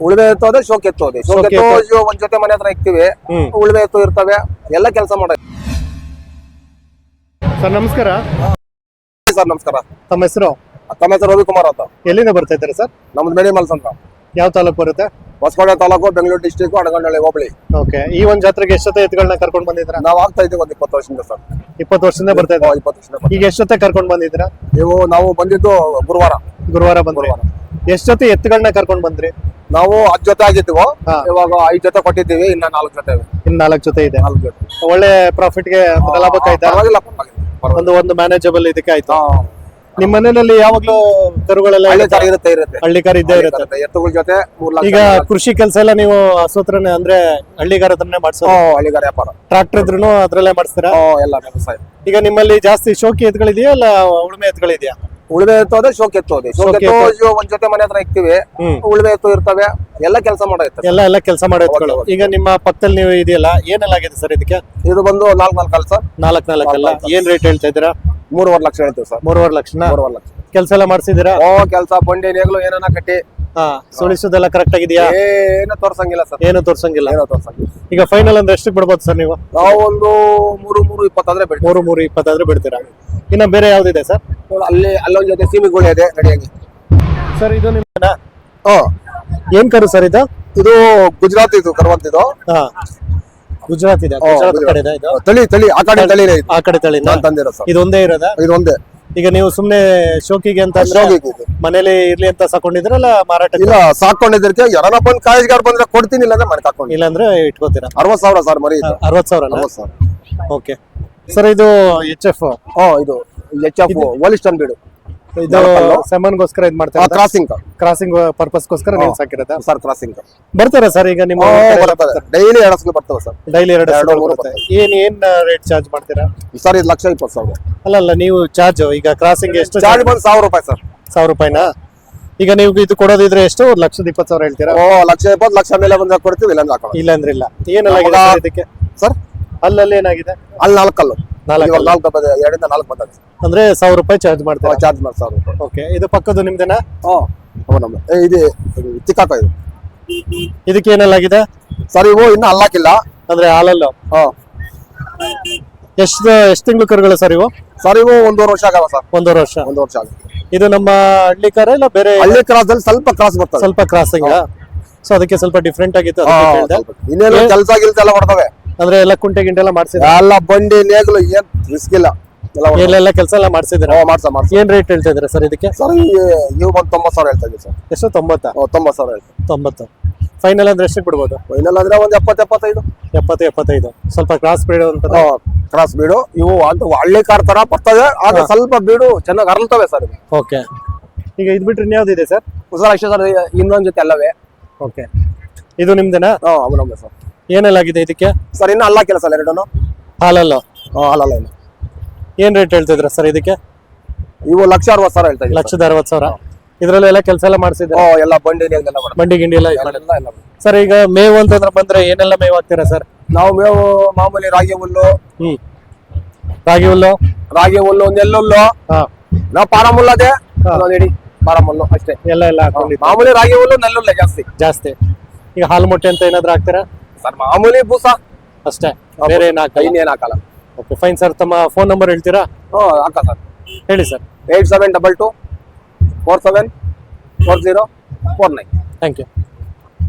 ಉಳಿವೆ ಎತ್ತೋದೆ ಶೋಕ್ ಎತ್ತೋದೆ ಶೋಕ್ ಎತ್ತೋ ಒಂದ್ ಜೊತೆ ಮನೆ ಹತ್ರ ಇಕ್ತಿವಿ. ಉಳಿವೆ ಎತ್ತು ಇರ್ತವೆ, ಎಲ್ಲ ಕೆಲಸ ಮಾಡೋದು. ಸರ್ ನಮಸ್ಕಾರ. ಸರ್ ನಮಸ್ಕಾರ. ತಮ್ಮ ಹೆಸರು? ತಮ್ಮ ಹೆಸರು ರವಿಕುಮಾರ್ ಅಂತ. ಎಲ್ಲಿಂದ ಬರ್ತಾ ಇದ್ದಾರೆ ಸರ್? ನಮ್ದು ಮೇಡಿಮಲ್ಸ್ ಅಂತ. ಯಾವ ತಾಲೂಕು ಬರುತ್ತೆ? ಹೊಸಕೋಟೆ ತಾಲೂಕು, ಬೆಂಗಳೂರು ಡಿಸ್ಟಿಕ್, ಅಡಗನಹಳ್ಳಿ ಹೋಬಳಿ. ಓಕೆ. ಈ ಒಂದ್ ಜಾತ್ರೆಗೆ ಎಷ್ಟು ಜೊತೆ ಎತ್ತುಗಳನ್ನ ಕರ್ಕೊಂಡು ಬಂದಿದ್ರ? ನಾವು ಆಗ್ತಾ ಇದ್ದೀವಿ ಒಂದು 20 ವರ್ಷದಿಂದ ಸರ್. 20 ವರ್ಷದಿಂದ ಬರ್ತಾ ಇದ್ದೀವಿ. 20 ವರ್ಷದಿಂದ. ಈಗ ಎಷ್ಟು ಜೊತೆ ಕರ್ಕೊಂಡು ಬಂದಿದ್ರ? ನಾವು ಬಂದಿದ್ದು ಗುರುವಾರ ಬಂದ್ರಿ. ಎಷ್ಟು ಜೊತೆ ಎತ್ತುಗಳನ್ನ ಕರ್ಕೊಂಡು ಬಂದ್ರಿ? ನಾವು 10 ಜೊತೆ ಆಗಿದ್ವು. ಇವಾಗ 5 ಜೊತೆ ಕೊಟ್ಟಿದ್ದೀವಿ, ಇನ್ನ 4 ಜೊತೆ ಇವೆ. ಇನ್ನು 4 ಜೊತೆ ಇದೆ. 4 ಜೊತೆ ಒಳ್ಳೆ ಪ್ರಾಫಿಟ್ ಗೆ ಲಾಭಕ್ಕೆ ಆಯ್ತಾ? ಪರವಾಗಿಲ್ಲ. ಒಂದು ಮ್ಯಾನೇಜಬಲ್ ಇದಕ್ಕೆ ಆಯ್ತು. ನಿಮ್ಮ ಮನೆಯಲ್ಲಿ ಯಾವಾಗ್ಲೂ ಕರುಗಳೆಲ್ಲ ಹಳ್ಳಿಕಾರ ಇದ್ದೇ ಇರುತ್ತೆ. ಎತ್ತುಗಳ ಜೊತೆ 3 ಲಕ್ಷ. ಈಗ ಕೃಷಿ ಕೆಲಸ ಎಲ್ಲ ನೀವು ಹಸುತ್ರನೇ ಅಂದ್ರೆ ಹಳ್ಳಿಗಾರ ಹತ್ರನೇ ಮಾಡ್ಸೋದು? ಹಳ್ಳಿಗಾರ ವ್ಯಾಪಾರ. ಟ್ರಾಕ್ಟರ್ ಇದ್ರೂ ಅದ್ರಲ್ಲೇ ಮಾಡಿಸ್ತೀರಾ? ಎಲ್ಲ ವ್ಯವಸಾಯ. ಈಗ ನಿಮ್ಮಲ್ಲಿ ಜಾಸ್ತಿ ಶೋಕಿ ಎತ್ತುಗಳಿದೆಯಾ ಅಲ್ಲ ಉಳುಮೆ ಎತ್ತುಗಳಿದೆಯಾ? ಉಳಿವೆ ಎತ್ತೋದೆ ಶೋಕ್ ಎತ್ತೋದೆ. ಶೋಕ್ ಎತ್ತೋ ಒಂದ್ ಜೊತೆ ಮನೆ ಹತ್ರ ಇಕ್ತಿವಿ. ಉಳಿವೆ ಎತ್ತು ಇರ್ತವೆ, ಎಲ್ಲ ಕೆಲಸ ಮಾಡೋದು. ಎಲ್ಲ ಕೆಲಸ ಮಾಡೋ ಎತ್ತುಗಳು. ಈಗ ನಿಮ್ಮ ಪಕ್ಕದಲ್ಲಿ ನೀವು ಇದೆಯಲ್ಲ, ಏನೆಲ್ಲ ಆಗಿದೆ ಸರ್ ಇದಕ್ಕೆ? ಇದು ಬಂದು 4 ಸರ್. 4 ಅಲ್ಲ, ಏನ್ ರೇಟ್ ಹೇಳ್ತಾ ಇದ್ದೀರಾ? 3.5 ಲಕ್ಷ ಹೇಳ್ತೀವಿ ಸರ್. 3.5 ಲಕ್ಷನ? 3.5 ಲಕ್ಷ. ಕೆಲಸ ಎಲ್ಲ ಮಾಡ್ಸಿದ್ದೀರಾ? ಕೆಲಸ ಬಂಡಿ ನೇಗ್ಲು ಏನಾನ ಕಟ್ಟಿ. ಸುಳಿಸೋದೆಲ್ಲ ಕರೆಕ್ಟ್ ಆಗಿದೆಯಾ? ಏನು ತೋರ್ಸಂಗಿಲ್ಲ ಸರ್. ಏನು ತೋರ್ಸಂಗಿಲ್ಲ. ಈಗ ಫೈನಲ್ ಅಂದ್ರೆ ಎಷ್ಟಕ್ಕೆ ಬಿಡ್ಬೋದು ಸರ್ ನೀವು? ನಾವು ಒಂದು 3.20 ಆದ್ರೆ ಬಿಡ್ತೀವಿ. 3.20 ಆದ್ರೆ ಬಿಡ್ತೀರಾ? ಇನ್ನ ಬೇರೆ ಯಾವ್ದಿದೆ ಸರ್? ಅಲ್ಲೊಂದ್ ಜೊತೆ ಸೀಮಿಗುಳಿ ಇದೆ ರೆಡಿಯಾಗಿ. ಸರ್ ಇದು ನಿಮ್ಮನ? ಏನ್ ಕರು ಸರ್ ಇದು? ಇದು ಗುಜರಾತ್, ಇದು ಕರ್ವಂತ. ಇದು ಗುಜರಾತ್ ಇದೆ. ತಳಿ ಆ ಕಡೆ ತಳಿ. ಆ ಕಡೆ ತಳಿ ತಂದಿರೋ ಸರ್. ಇದೊಂದೇ ಇರೋದಾ? ಇದೊಂದೇ. ಈಗ ನೀವು ಸುಮ್ನೆ ಶೋಕಿಗೆ ಅಂತ ಮನೇಲಿ ಇರ್ಲಿ ಅಂತ ಸಾಕೊಂಡಿದ್ರಲ್ಲ ಮಾರಾಟ? ಇಲ್ಲ, ಸಾಕೊಂಡಿದ್ರಕ್ಕೆ ಯಾರನ್ನ ಬಂದ್ ಕಾಯಿಗಾರ್ ಬಂದ್ರೆ ಕೊಡ್ತೀನಿ, ಇಲ್ಲಾಂದ್ರೆ ಮನೆ ತಕೊಂಡು. ಇಲ್ಲಾಂದ್ರೆ ಇಟ್ಕೋತೀರಾ? 60,000 ಸರ್ ಮರಿ. 60,000? Okay sir. ಇದು HF? ಇದು HF ಹೋಲಿಸ್ಟನ್ ಬೀಡು. ಇದು ಸೆಮನ್ಗೋಸ್ಕರ ಇದ್ ಮಾಡ್ತಾರೆ? ಕ್ರಾಸಿಂಗ್ ಪರ್ಪಸ್ಗೋಸ್ಕರ ನೀವು ಸಾಕಿರೋದಾ ಸರ್? ಕ್ರಾಸಿಂಗ್ ಬರ್ತಾರಾ ಸರ್? ಈಗ ನಿಮ್ಮ ಡೈಲಿ 2 ಹಸುಗಳು ಬರ್ತವೆ ಸರ್. ಡೈಲಿ 2 ಹಸುಗಳು ಬರ್ತವೆ. ಏನ್ ರೇಟ್ ಚಾರ್ಜ್ ಮಾಡ್ತೀರಾ ಸರ್? ಇದು 1,20,000. ಅಲ್ಲ ನೀವು ಚಾರ್ಜ್ ಈಗ ಕ್ರಾಸಿಂಗ್ ಎಷ್ಟು ಚಾರ್ಜ್? ಬಂದು 1,000 ರೂಪಾಯಿ ಸರ್. 1,000 ರೂಪಾಯಿನಾ? ಈಗ ನೀವು ಇದು ಕೊಡೋದಿದ್ರೆ ಎಷ್ಟು? 1,20,000 ಹೇಳ್ತೀರಾ? 1,20,000 ಲಕ್ಷ ಮೇಲೆ ಬಂದಾಗ ಕೊಡ್ತೀವಿ, ಇಲ್ಲ ಅಂದ್ರೆ ಇಲ್ಲ. ಏನೆಲ್ಲ ಇದಕ್ಕೆ ಸರ್? ಅಲ್ಲಲ್ಲಿ ಏನಾಗಿದೆ? ಅಲ್ಲಿ 4 ಕಲ್ಲು. 2 4 ಬಂದಾಗ ಅಂದ್ರೆ 1,000 ರೂಪಾಯಿ ಚಾರ್ಜ್ ಮಾಡ್ತಾರೆ? ಚಾರ್ಜ್ ಮಾಡಿ 1,000 ರೂಪಾಯಿ. ಓಕೆ. ಇದು ಪಕ್ಕದ ನಿಮ್ದೇನಾ? ಇದು ಚಿಕ್ಕಾಕ. ಇದು ಇದಕ್ಕೆ ಏನೆಲ್ಲಾಗಿದೆ ಸರ್? ಇವು ಇನ್ನು ಹಲ್ಲಾಕಿಲ್ಲ ಅಂದ್ರೆ ಹಾಲಲ್ಲ. ಎಷ್ಟು ತಿಂಗಳು ಕರುಗಳು ಸರ್ ಇವು? ಸರ್ ಇವು 1.5 ವರ್ಷ ಆಗವ ಸರ್. 1.5 ವರ್ಷ. 1 ವರ್ಷ ಆಗ. ಇದು ನಮ್ಮ ಹಳ್ಳಿ ಕಾರ ಇಲ್ಲ ಬೇರೆ? ಹಳ್ಳಿ ಕ್ರಾಸ್ ಅಲ್ಲಿ ಸ್ವಲ್ಪ ಕ್ರಾಸ್ ಬರ್ತದೆ. ಸ್ವಲ್ಪ ಕ್ರಾಸಿಂಗ್. ಸೊ ಅದಕ್ಕೆ ಸ್ವಲ್ಪ ಡಿಫ್ರೆಂಟ್ ಆಗಿತ್ತು. ಇನ್ನೇನು ಕೆಲಸ ಗಿಲ್ಸ ಎಲ್ಲ ಕೊಡ್ತವೆ ಅಂದ್ರೆ ಎಲ್ಲ ಕುಂಟೆ ಗಿಂಟೆ ಎಲ್ಲ ಮಾಡ್ಸಿದ್ರೆ? ಎಲ್ಲ ಬಂಡಿ ನೇಗ್ಲು ಏನ್ ರಿಸ್ಕ್ ಇಲ್ಲ. ಎಲ್ಲ ಕೆಲಸ ಎಲ್ಲ ಮಾಡ್ಸಿದ್ರೆ? ಏನ್ ರೇಟ್ ಹೇಳ್ತಾ ಇದ್ರೆ ಸರ್ ಇದಕ್ಕೆ? ಸರ್ ಇವು ಬಂದು 90,000 ಹೇಳ್ತಾ ಇದ್ದೀವಿ ಸರ್. ಎಷ್ಟು? 90? 90,000 ಹೇಳ್ತಾ. 90. ಫೈನಲ್ ಅಂದ್ರೆ ಎಷ್ಟಕ್ಕೆ ಬಿಡ್ಬೋದು? ಫೈನಲ್ ಅಂದ್ರೆ ಒಂದು 70-75. 70-75. ಸ್ವಲ್ಪ ಕ್ರಾಸ್ ಬೀಡು ಅಂತ? ಕ್ರಾಸ್ ಬೀಡು. ಇವು ಹಳ್ಳಿ ಕಾರ್ ತರ ಬರ್ತವೆ, ಆದ್ರೆ ಸ್ವಲ್ಪ ಬೀಡು ಚೆನ್ನಾಗಿ ಅರಳ್ತವೆ ಸರ್. ಓಕೆ. ಈಗ ಇದು ಬಿಟ್ರೆ ಇನ್ಯಾವ್ದಿದೆ ಸರ್? ಸರ್ ಅಷ್ಟೇ ಸರ್. ಇನ್ನೊಂದ್ ಜೊತೆ ಎಲ್ಲವೇ. ಓಕೆ. ಇದು ನಿಮ್ದೇನಾ? ಅವು ನಮ್ದೆ ಸರ್. ಏನೆಲ್ಲ ಆಗಿದೆ ಇದಕ್ಕೆ? ಸರ್ ಇನ್ನು ಅಲ್ಲ ಕೆಲಸ ಎಲ್ಲ 2 ಹಾಲಲ್ಲ? ಹಾಲಲ್ಲ. ಇಲ್ಲ. ಏನ್ ರೇಟ್ ಹೇಳ್ತಿದ್ರ ಸರ್ ಇದಕ್ಕೆ? ಇವು 1,60,000 ಹೇಳ್ತಾ ಇದ್ದೀವಿ. 1,60,000. ಇದ್ರಲ್ಲಿ ಎಲ್ಲ ಕೆಲಸ ಎಲ್ಲ ಮಾಡ್ಸಿದ್ರೆ? ಎಲ್ಲ ಬಂಡಿ ಗಿಂಡಿ ಎಲ್ಲ ಸರ್. ಈಗ ಮೇವು ಅಂತಂದ್ರೆ ಬಂದ್ರೆ ಏನೆಲ್ಲ ಮೇವು ಹಾಕ್ತೀರಾ ಸರ್? ನಾವು ಮೇವು ಮಾಮೂಲಿ ರಾಗಿ ಹುಲ್ಲು. ರಾಗಿ ಹುಲ್ಲು, ನೆಲ್ಲುಲ್ಲು. ನಾವು ಪಾರಂ ಹುಲ್ಲು ಅದೇ ಇಡಿ ಪಾರಂ ಹುಲ್ಲು ಅಷ್ಟೇ. ಎಲ್ಲ ಹಾಕೊಂಡು ಮಾಮೂಲಿ ರಾಗಿ ಹುಲ್ಲು, ನೆಲ್ಲುಲ್ಲ ಜಾಸ್ತಿ. ಈಗ ಹಾಲು ಮೊಟ್ಟೆ ಅಂತ ಏನಾದ್ರು ಹಾಕ್ತೀರಾ ಸರ್? ಮಾಮೂಲಿ ಬೂಸ ಅಷ್ಟೇ, ಬೇರೆ ಏನ್ ಹಾಕಲ್ಲ. Okay fine sir. ತಮ್ಮ ಫೋನ್ ನಂಬರ್ ಹೇಳ್ತೀರಾ? ಹಾಕ ಸರ್. ಹೇಳಿ ಸರ್. 8722 474049. Thank you.